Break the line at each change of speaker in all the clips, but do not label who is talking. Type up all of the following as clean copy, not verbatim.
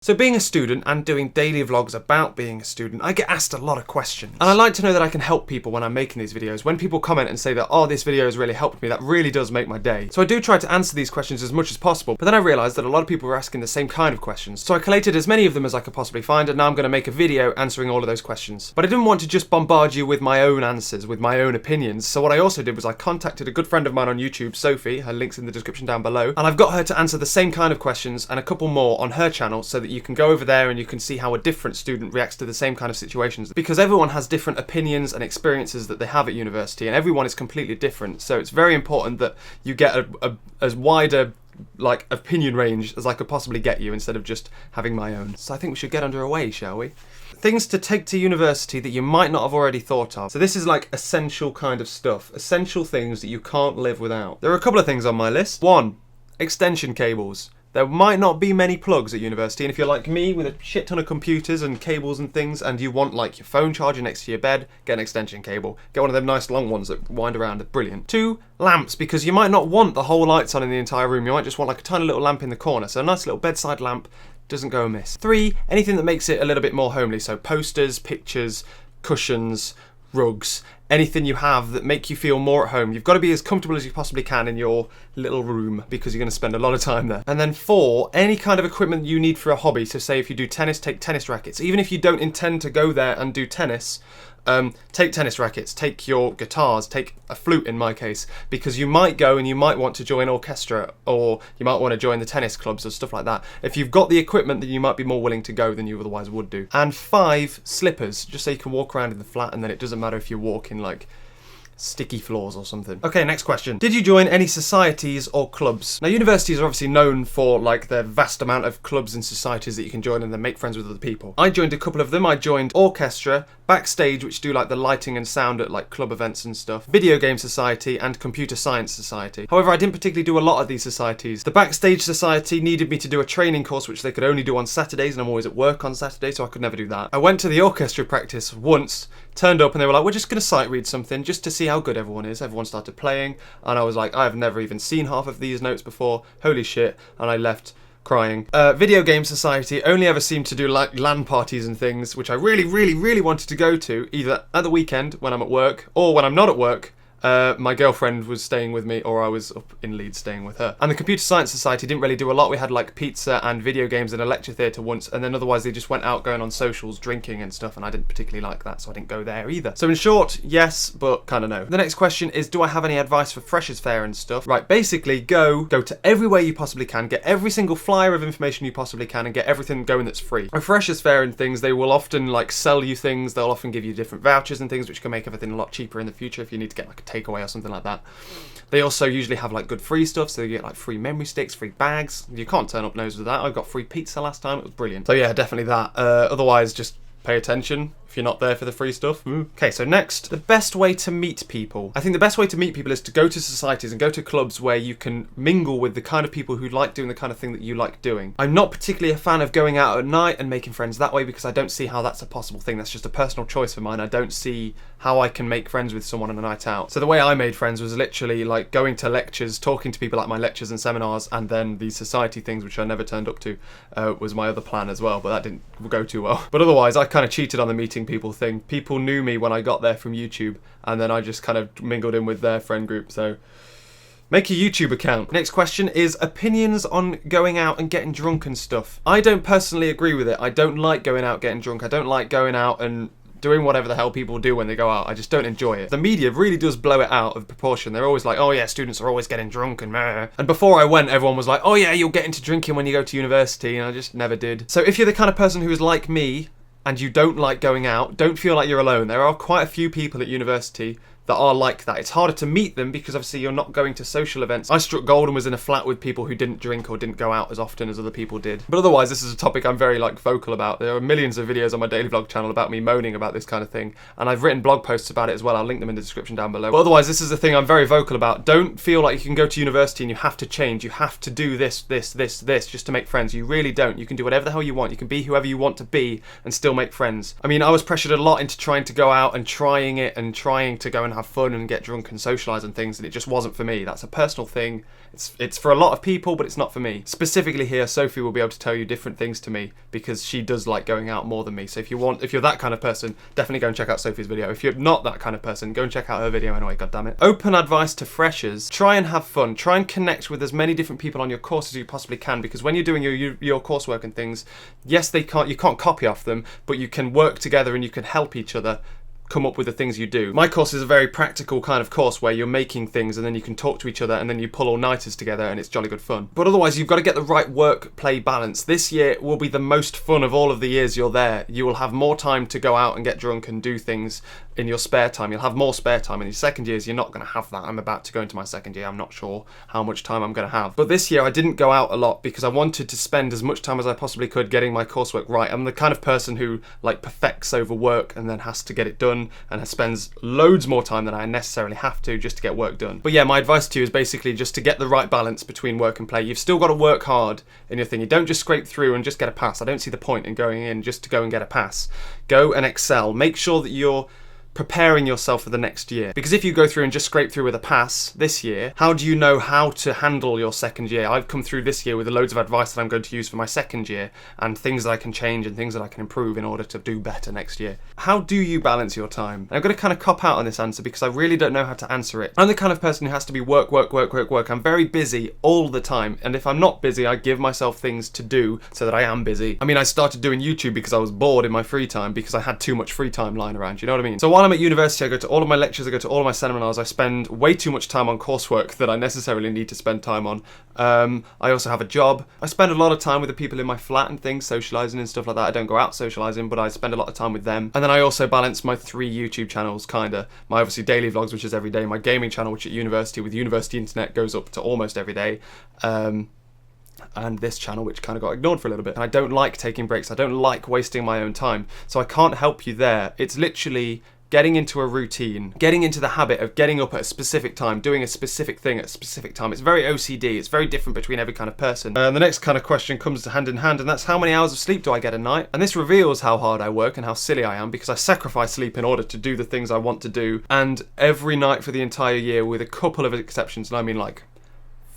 So being a student and doing daily vlogs about being a student, I get asked a lot of questions. And I like to know that I can help people when I'm making these videos. When people comment and say that, oh, this video has really helped me, that really does make my day. So I do try to answer these questions as much as possible, but then I realised that a lot of people were asking the same kind of questions. So I collated as many of them as I could possibly find, and now I'm going to make a video answering all of those questions. But I didn't want to just bombard you with my own answers, with my own opinions. So what I also did was I contacted a good friend of mine on YouTube, Sophie, her link's in the description down below, and I've got her to answer the same kind of questions and a couple more on her channel so that you can go over there and you can see how a different student reacts to the same kind of situations, because everyone has different opinions and experiences that they have at university, and everyone is completely different. So it's very important that you get as wide a opinion range as I could possibly get you, instead of just having my own. So I think we should get underway, shall we? Things to take to university that you might not have already thought of. So this is like essential kind of stuff, essential things that you can't live without. There are a couple of things on my list. 1, extension cables. There might not be many plugs at university, and if you're like me with a shit ton of computers and cables and things, and you want like your phone charger next to your bed, get an extension cable. Get one of them nice long ones that wind around, they're brilliant. 2, lamps, because you might not want the whole lights on in the entire room, you might just want like a tiny little lamp in the corner, so a nice little bedside lamp doesn't go amiss. 3, anything that makes it a little bit more homely, so posters, pictures, cushions, rugs, anything you have that make you feel more at home. You've got to be as comfortable as you possibly can in your little room, because you're going to spend a lot of time there. And then 4, any kind of equipment you need for a hobby. So say if you do tennis, take tennis rackets. Even if you don't intend to go there and do tennis, take tennis rackets, take your guitars, take a flute in my case, because you might go and you might want to join Orchestra, or you might want to join the tennis clubs or stuff like that. If you've got the equipment, then you might be more willing to go than you otherwise would do. And 5, slippers, just so you can walk around in the flat, and then it doesn't matter if you walk in like sticky floors or something. Okay, next question. Did you join any societies or clubs? Now, universities are obviously known for like their vast amount of clubs and societies that you can join and then make friends with other people. I joined a couple of them. I joined Orchestra, Backstage, which do like the lighting and sound at like club events and stuff, Video Game Society, and Computer Science Society. However, I didn't particularly do a lot of these societies. The Backstage Society needed me to do a training course, which they could only do on Saturdays, and I'm always at work on Saturday, so I could never do that. I went to the orchestra practice once, turned up, and they were like, we're just going to sight read something just to see how good everyone is. Everyone started playing, and I was like, I've never even seen half of these notes before, holy shit, and I left crying. Video Game Society only ever seemed to do like LAN parties and things, which I really wanted to go to, either at the weekend when I'm at work, or when I'm not at work. My girlfriend was staying with me, or I was up in Leeds staying with her. And the Computer Science Society didn't really do a lot. We had like pizza and video games in a lecture theatre once, and then otherwise they just went out going on socials, drinking and stuff, and I didn't particularly like that, so I didn't go there either. So in short, yes, but kind of no. The next question is, do I have any advice for freshers fair and stuff? Right, basically go to everywhere you possibly can, get every single flyer of information you possibly can, and get everything going that's free. A freshers fair and things, they will often like sell you things, they'll often give you different vouchers and things, which can make everything a lot cheaper in the future if you need to get like a takeaway or something like that. They also usually have like good free stuff, so you get like free memory sticks, free bags. You can't turn up nose with that. I got free pizza last time, it was brilliant. So yeah, definitely that. Otherwise, just pay attention if you're not there for the free stuff. Okay, so next, the best way to meet people. I think the best way to meet people is to go to societies and go to clubs where you can mingle with the kind of people who like doing the kind of thing that you like doing. I'm not particularly a fan of going out at night and making friends that way, because I don't see how that's a possible thing. That's just a personal choice of mine. I don't see how I can make friends with someone on a night out. So the way I made friends was literally like going to lectures, talking to people at my lectures and seminars, and then these society things, which I never turned up to, was my other plan as well, but that didn't go too well. But otherwise, I kind of cheated on the meeting people thing. People knew me when I got there from YouTube, and then I just kind of mingled in with their friend group. So make a YouTube account. Next question is opinions on going out and getting drunk and stuff. I don't personally agree with it. I don't like going out getting drunk. I don't like going out and doing whatever the hell people do when they go out. I just don't enjoy it. The media really does blow it out of proportion. They're always like, oh yeah, students are always getting drunk and meh. And before I went, everyone was like, oh yeah, you'll get into drinking when you go to university, and I just never did. So if you're the kind of person who is like me, and you don't like going out, don't feel like you're alone. There are quite a few people at university that are like that. It's harder to meet them because obviously you're not going to social events. I struck gold and was in a flat with people who didn't drink or didn't go out as often as other people did. But otherwise, this is a topic I'm very like vocal about. There are millions of videos on my daily vlog channel about me moaning about this kind of thing, and I've written blog posts about it as well. I'll link them in the description down below. But otherwise, this is a thing I'm very vocal about. Don't feel like you can go to university and you have to change. You have to do this just to make friends. You really don't. You can do whatever the hell you want. You can be whoever you want to be and still make friends. I mean, I was pressured a lot into trying to go out and trying it and trying to go and have have fun and get drunk and socialise and things, and it just wasn't for me. That's a personal thing. It's for a lot of people, but it's not for me. Specifically here, Sophie will be able to tell you different things to me because she does like going out more than me. So if you're that kind of person, definitely go and check out Sophie's video. If you're not that kind of person, go and check out her video anyway, god damn it. Open advice to freshers. Try and have fun. Try and connect with as many different people on your course as you possibly can, because when you're doing your coursework and things, yes, you can't copy off them, but you can work together and you can help each other come up with the things you do. My course is a very practical kind of course where you're making things and then you can talk to each other and then you pull all-nighters together and it's jolly good fun. But otherwise, you've got to get the right work-play balance. This year will be the most fun of all of the years you're there. You will have more time to go out and get drunk and do things in your spare time. You'll have more spare time. In your second years, you're not going to have that. I'm about to go into my second year. I'm not sure how much time I'm going to have. But this year, I didn't go out a lot because I wanted to spend as much time as I possibly could getting my coursework right. I'm the kind of person who like perfects over work and then has to get it done and spends loads more time than I necessarily have to just to get work done. But yeah, my advice to you is basically just to get the right balance between work and play. You've still got to work hard in your thing. You don't just scrape through and just get a pass. I don't see the point in going in just to go and get a pass. Go and excel. Make sure that you're preparing yourself for the next year. Because if you go through and just scrape through with a pass this year, how do you know how to handle your second year? I've come through this year with loads of advice that I'm going to use for my second year and things that I can change and things that I can improve in order to do better next year. How do you balance your time? And I'm going to kind of cop out on this answer because I really don't know how to answer it. I'm the kind of person who has to be work. I'm very busy all the time, and if I'm not busy, I give myself things to do so that I am busy. I mean, I started doing YouTube because I was bored in my free time because I had too much free time lying around, you know what I mean? So while I'm at university, I go to all of my lectures, I go to all of my seminars, I spend way too much time on coursework that I necessarily need to spend time on. I also have a job. I spend a lot of time with the people in my flat and things, socialising and stuff like that. I don't go out socialising, but I spend a lot of time with them. And then I also balance my 3 YouTube channels, kinda. My obviously daily vlogs, which is every day, my gaming channel, which at university, with university internet, goes up to almost every day. And this channel, which kind of got ignored for a little bit. And I don't like taking breaks. I don't like wasting my own time. So I can't help you there. It's literally getting into a routine, getting into the habit of getting up at a specific time, doing a specific thing at a specific time. It's very OCD. It's very different between every kind of person. And the next kind of question comes hand in hand, and that's how many hours of sleep do I get a night? And this reveals how hard I work and how silly I am, because I sacrifice sleep in order to do the things I want to do. And every night for the entire year, with a couple of exceptions, and I mean like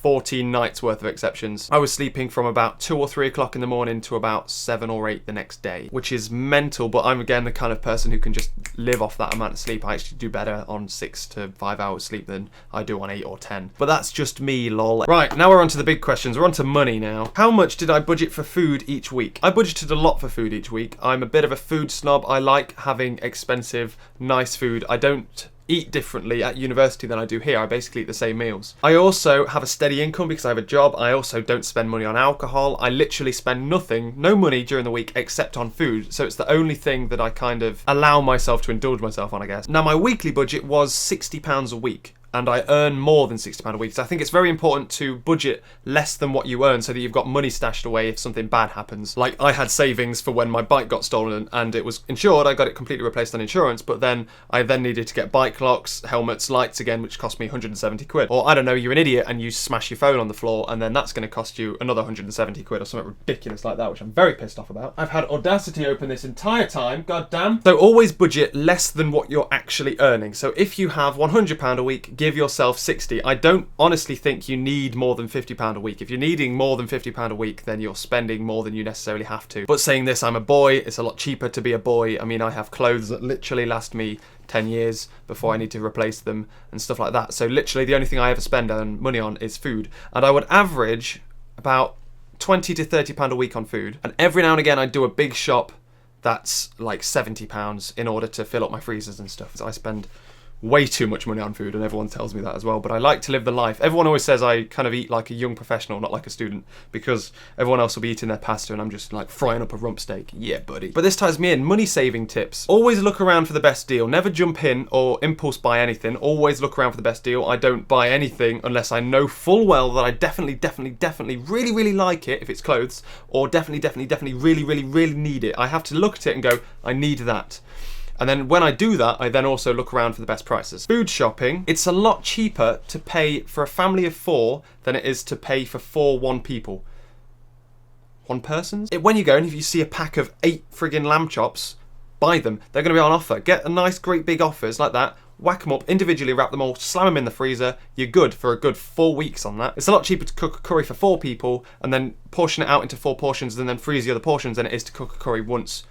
14 nights worth of exceptions, I was sleeping from about 2 or 3 o'clock in the morning to about 7 or 8 the next day, which is mental. But I'm again the kind of person who can just live off that amount of sleep. I actually do better on 6 to 5 hours sleep than I do on 8 or 10. But that's just me, lol. Right, now we're on to the big questions. We're on to money now. How much did I budget for food each week? I budgeted a lot for food each week. I'm a bit of a food snob. I like having expensive, nice food. I don't eat differently at university than I do here. I basically eat the same meals. I also have a steady income because I have a job. I also don't spend money on alcohol. I literally spend no money during the week except on food. So it's the only thing that I kind of allow myself to indulge myself on, I guess. Now, my weekly budget was £60 a week. And I earn more than £60 a week. So I think it's very important to budget less than what you earn so that you've got money stashed away if something bad happens. Like, I had savings for when my bike got stolen and it was insured. I got it completely replaced on insurance, but then I needed to get bike locks, helmets, lights again, which cost me 170 quid. Or I don't know, you're an idiot and you smash your phone on the floor and then that's going to cost you another 170 quid or something ridiculous like that, which I'm very pissed off about. I've had Audacity open this entire time, goddamn. So always budget less than what you're actually earning. So if you have £100 a week, give yourself 60. I don't honestly think you need more than £50 a week. If you're needing more than £50 a week, then you're spending more than you necessarily have to. But saying this, I'm a boy. It's a lot cheaper to be a boy. I mean, I have clothes that literally last me 10 years before I need to replace them and stuff like that. So literally the only thing I ever spend money on is food. And I would average about £20 to £30 a week on food. And every now and again, I do a big shop that's like £70 in order to fill up my freezers and stuff. So I spend way too much money on food, and everyone tells me that as well, but I like to live the life. Everyone always says I kind of eat like a young professional, not like a student, because everyone else will be eating their pasta and I'm just like frying up a rump steak. Yeah, buddy. But this ties me in. Money saving tips. Always look around for the best deal. Never jump in or impulse buy anything. Always look around for the best deal. I don't buy anything unless I know full well that I definitely really like it if it's clothes, or definitely really need it. I have to look at it and go, I need that. And then when I do that, I then also look around for the best prices. Food shopping, it's a lot cheaper to pay for a family of 4 than it is to pay for one people. One person? When you go and if you see a pack of 8 friggin' lamb chops, buy them. They're going to be on offer. Get a nice, great big offers like that. whack them up, individually wrap them all, slam them in the freezer, you're good for a good 4 weeks on that. It's a lot cheaper to cook a curry for 4 people and then portion it out into 4 portions and then freeze the other portions than it is to cook a curry once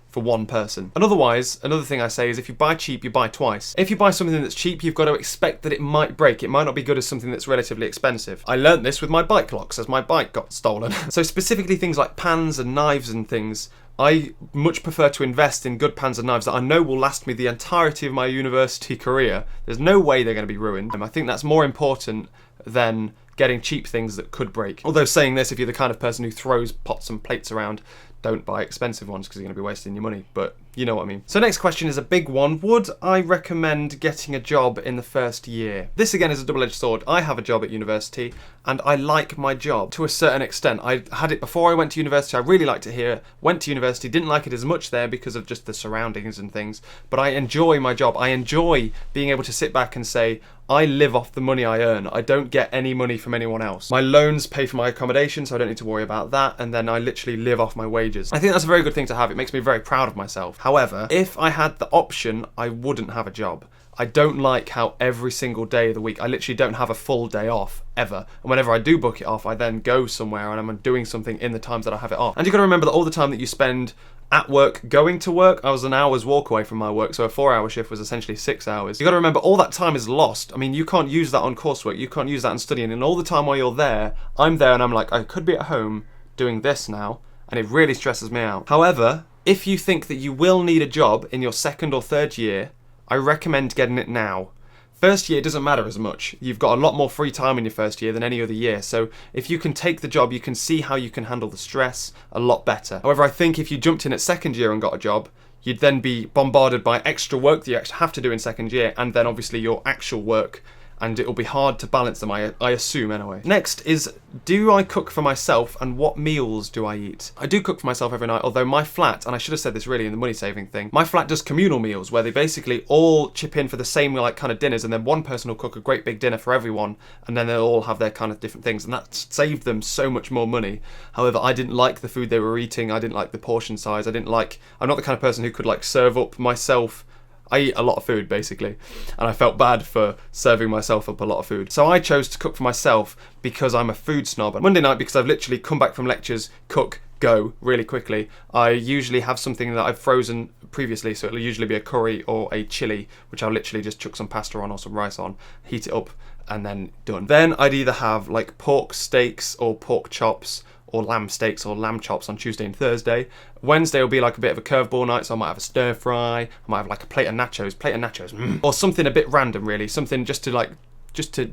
for 1 person. And otherwise, another thing I say is if you buy cheap, you buy twice. If you buy something that's cheap, you've got to expect that it might break. It might not be good as something that's relatively expensive. I learned this with my bike locks as my bike got stolen. So specifically things like pans and knives and things, I much prefer to invest in good pans and knives that I know will last me the entirety of my university career. There's no way they're going to be ruined. I think that's more important than getting cheap things that could break. Although saying this, if you're the kind of person who throws pots and plates around, don't buy expensive ones because you're going to be wasting your money, but you know what I mean. So next question is a big one. Would I recommend getting a job in the first year? This again is a double-edged sword. I have a job at university and I like my job to a certain extent. I had it before I went to university. I really liked it here. Went to university, didn't like it as much there because of just the surroundings and things, but I enjoy my job. I enjoy being able to sit back and say, I live off the money I earn. I don't get any money from anyone else. My loans pay for my accommodation, so I don't need to worry about that, and then I literally live off my wages. I think that's a very good thing to have. It makes me very proud of myself. However, if I had the option, I wouldn't have a job. I don't like how every single day of the week, I literally don't have a full day off, ever. And whenever I do book it off, I then go somewhere and I'm doing something in the times that I have it off. And you've got to remember that all the time that you spend at work, going to work, I was an hour's walk away from my work, so a 4-hour shift was essentially 6 hours. You got to remember all that time is lost. I mean, you can't use that on coursework, you can't use that in studying, and all the time while you're there, I'm there and I'm like, I could be at home doing this now, and it really stresses me out. However, if you think that you will need a job in your 2nd or 3rd year, I recommend getting it now. First year doesn't matter as much. You've got a lot more free time in your first year than any other year, so if you can take the job, you can see how you can handle the stress a lot better. However, I think if you jumped in at 2nd year and got a job, you'd then be bombarded by extra work that you actually have to do in 2nd year, and then obviously your actual work, and it'll be hard to balance them, I assume anyway. Next is, do I cook for myself and what meals do I eat? I do cook for myself every night, although my flat, and I should have said this really in the money saving thing, my flat does communal meals where they basically all chip in for the same like kind of dinners, and then one person will cook a great big dinner for everyone, and then they'll all have their kind of different things, and that saved them so much more money. However, I didn't like the food they were eating, I didn't like the portion size, I'm not the kind of person who could like serve up myself. I eat a lot of food basically, and I felt bad for serving myself up a lot of food. So I chose to cook for myself because I'm a food snob. And Monday night, because I've literally come back from lectures, cook, go really quickly, I usually have something that I've frozen previously, so it'll usually be a curry or a chili, which I'll literally just chuck some pasta on or some rice on, heat it up, and then done. Then I'd either have like pork steaks or pork chops, or lamb steaks or lamb chops on Tuesday and Thursday. Wednesday will be like a bit of a curveball night, so I might have a stir fry, I might have like a plate of nachos, or something a bit random really, something just to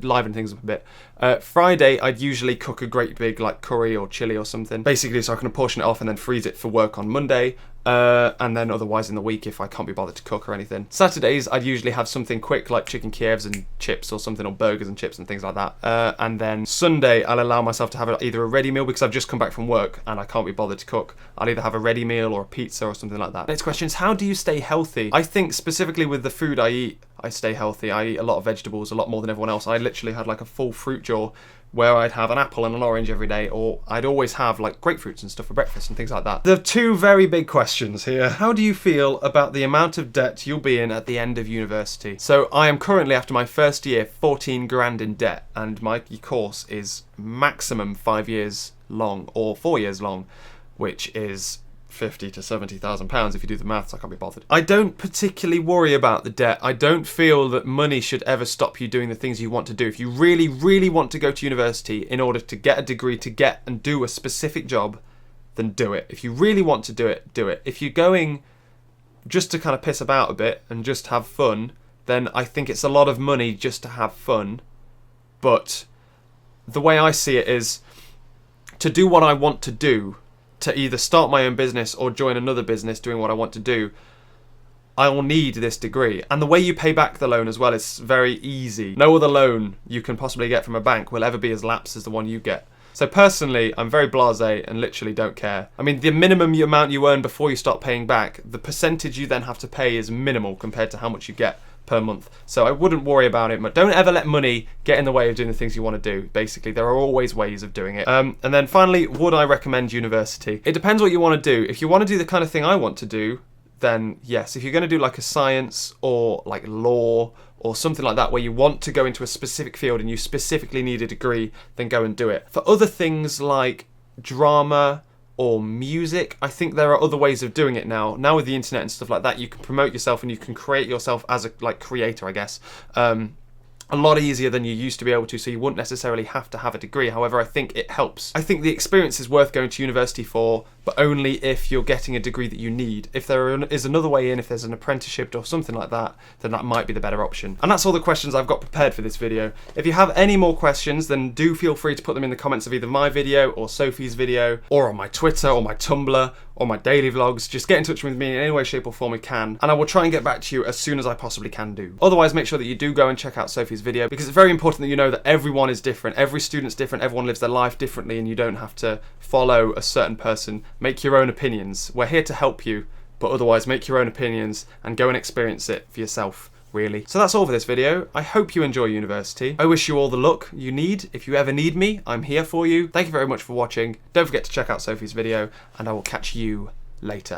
liven things up a bit. Friday, I'd usually cook a great big like curry or chili or something, basically so I can portion it off and then freeze it for work on Monday. And then otherwise in the week if I can't be bothered to cook or anything. Saturdays, I'd usually have something quick like chicken Kievs and chips or something, or burgers and chips and things like that. And then Sunday, I'll allow myself to have either a ready meal because I've just come back from work and I can't be bothered to cook. I'll either have a ready meal or a pizza or something like that. Next question is, how do you stay healthy? I think specifically with the food I eat, I stay healthy. I eat a lot of vegetables, a lot more than everyone else. I literally had like a full fruit jaw where I'd have an apple and an orange every day, or I'd always have like grapefruits and stuff for breakfast and things like that. There are 2 very big questions here. How do you feel about the amount of debt you'll be in at the end of university? So I am currently, after my first year, 14 grand in debt, and my course is maximum 5 years long or 4 years long, which is 50 to 70,000 pounds if you do the maths. I can't be bothered. I don't particularly worry about the debt. I don't feel that money should ever stop you doing the things you want to do. If you really, really want to go to university in order to get a degree, to get and do a specific job, then do it. If you really want to do it, do it. If you're going just to kind of piss about a bit and just have fun, then I think it's a lot of money just to have fun. But the way I see it is, to do what I want to do, to either start my own business or join another business doing what I want to do, I will need this degree. And the way you pay back the loan as well is very easy. No other loan you can possibly get from a bank will ever be as lapsed as the one you get. So personally, I'm very blasé and literally don't care. I mean, the minimum amount you earn before you start paying back, the percentage you then have to pay is minimal compared to how much you get per month. So I wouldn't worry about it. But don't ever let money get in the way of doing the things you want to do. Basically, there are always ways of doing it. And then finally, would I recommend university? It depends what you want to do. If you want to do the kind of thing I want to do, then yes. If you're going to do like a science or like law or something like that where you want to go into a specific field and you specifically need a degree, then go and do it. For other things like drama or music, I think there are other ways of doing it now. Now with the internet and stuff like that, you can promote yourself and you can create yourself as a creator, I guess. A lot easier than you used to be able to, so you wouldn't necessarily have to have a degree. However, I think it helps. I think the experience is worth going to university for, but only if you're getting a degree that you need. If there is another way in, if there's an apprenticeship or something like that, then that might be the better option. And that's all the questions I've got prepared for this video. If you have any more questions, then do feel free to put them in the comments of either my video or Sophie's video, or on my Twitter or my Tumblr or my daily vlogs. Just get in touch with me in any way, shape or form you can, and I will try and get back to you as soon as I possibly can do. Otherwise, make sure that you do go and check out Sophie's video, because it's very important that you know that everyone is different, every student's different, everyone lives their life differently, and you don't have to follow a certain person. Make your own opinions. We're here to help you, but otherwise make your own opinions and go and experience it for yourself, really. So that's all for this video. I hope you enjoy university. I wish you all the luck you need. If you ever need me, I'm here for you. Thank you very much for watching. Don't forget to check out Sophie's video, and I will catch you later.